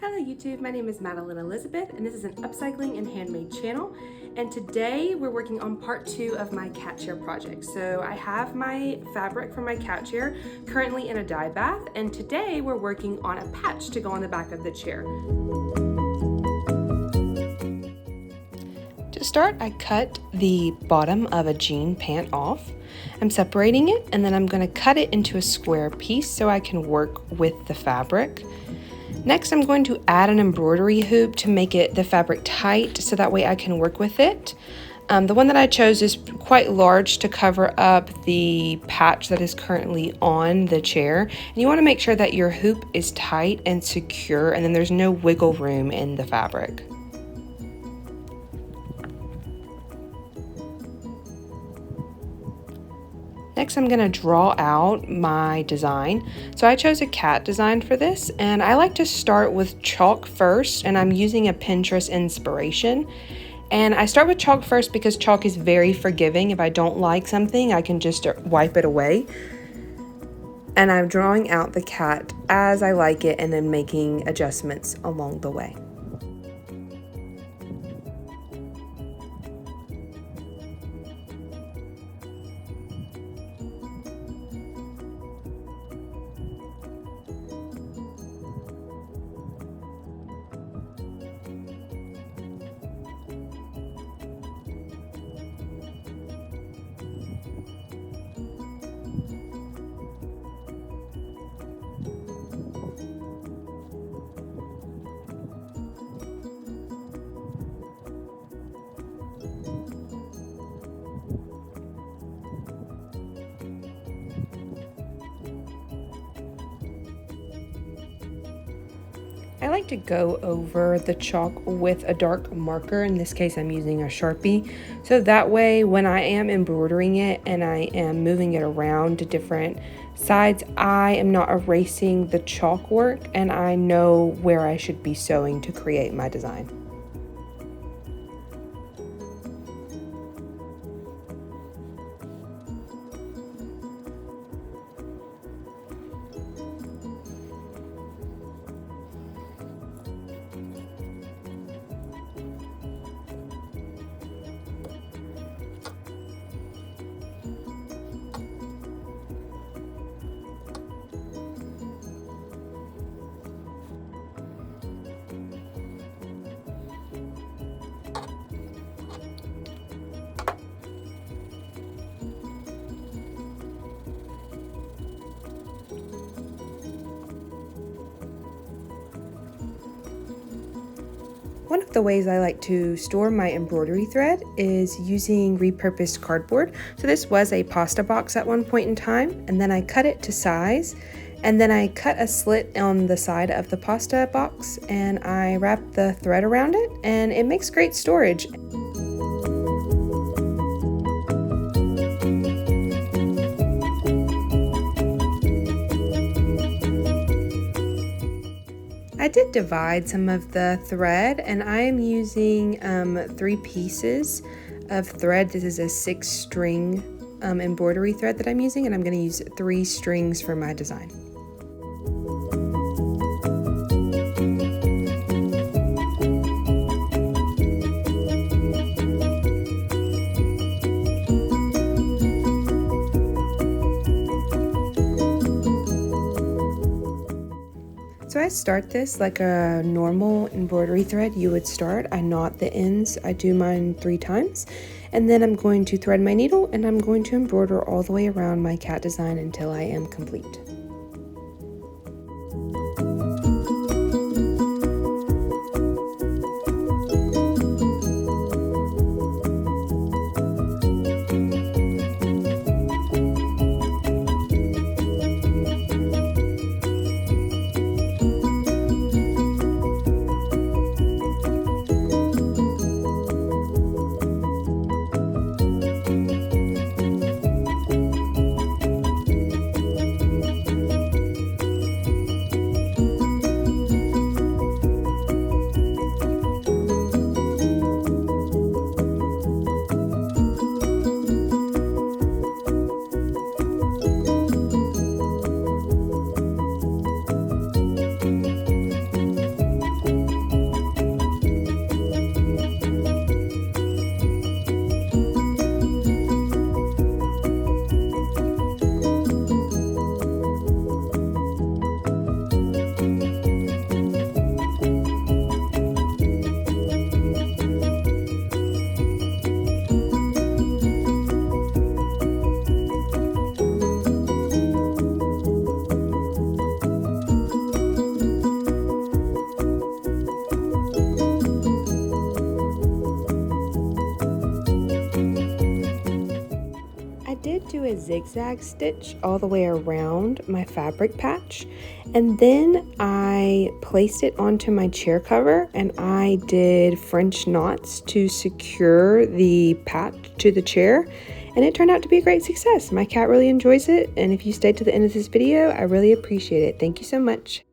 Hello YouTube, my name is Madeline Elizabeth and this is an upcycling and handmade channel, and today we're working on part 2 of my cat chair project. So I have my fabric for my cat chair currently in a dye bath, and today we're working on a patch to go on the back of the chair. To start, I cut the bottom of a jean pant off. I'm separating it and then I'm going to cut it into a square piece so I can work with the fabric. Next, I'm going to add an embroidery hoop to make the fabric tight so that way I can work with it. The one that I chose is quite large to cover up the patch that is currently on the chair. And you want to make sure that your hoop is tight and secure and then there's no wiggle room in the fabric. Next, I'm going to draw out my design. So I chose a cat design for this, and I like to start with chalk first, and I'm using a Pinterest inspiration. And I start with chalk first because chalk is very forgiving. If I don't like something, I can just wipe it away. And I'm drawing out the cat as I like it and then making adjustments along the way. I like to go over the chalk with a dark marker. In this case, I'm using a Sharpie. So that way, when I am embroidering it and I am moving it around to different sides, I am not erasing the chalk work and I know where I should be sewing to create my design. One of the ways I like to store my embroidery thread is using repurposed cardboard. So this was a pasta box at one point in time, and then I cut it to size, and then I cut a slit on the side of the pasta box and I wrapped the thread around it, and it makes great storage. I did divide some of the thread, and I am using 3 pieces of thread. This is a 6-string embroidery thread that I'm using, and I'm going to use 3 strings for my design. So I start this like a normal embroidery thread you would start. I knot the ends. I do mine 3 times. And then I'm going to thread my needle and I'm going to embroider all the way around my cat design until I am complete. zigzag stitch all the way around my fabric patch, and then I placed it onto my chair cover and I did French knots to secure the patch to the chair, and it turned out to be a great success. My cat really enjoys it, and if you stayed to the end of this video, I really appreciate it. Thank you so much.